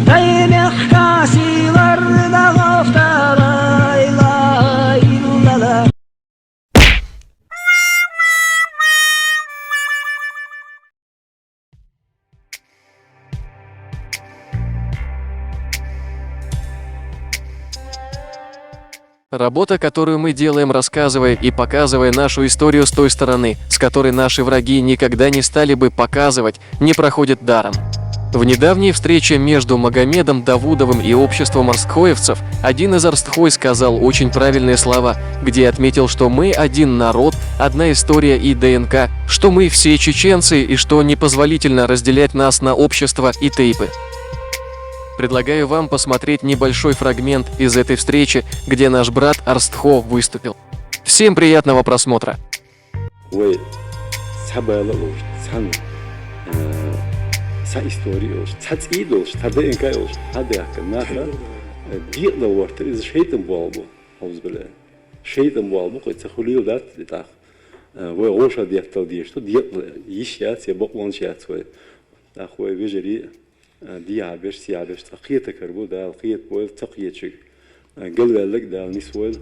Daymek kasilarda goftalay lay lala. Работа, которую мы делаем, рассказывая и показывая нашу историю с той стороны, с которой наши враги никогда не стали бы показывать, не проходит даром. В недавней встрече между Магомедом Давудовым и обществом арстхоевцев один из арстхой сказал очень правильные слова, где отметил, что мы один народ, одна история и ДНК, что мы все чеченцы и что непозволительно разделять нас на общество и тейпы. Предлагаю вам посмотреть небольшой фрагмент из этой встречи, где наш брат Арстхо выступил. Всем приятного просмотра! ديابش سيابش تقيت كربو دا القيت بول تقيت شيء قلبك دا نسوال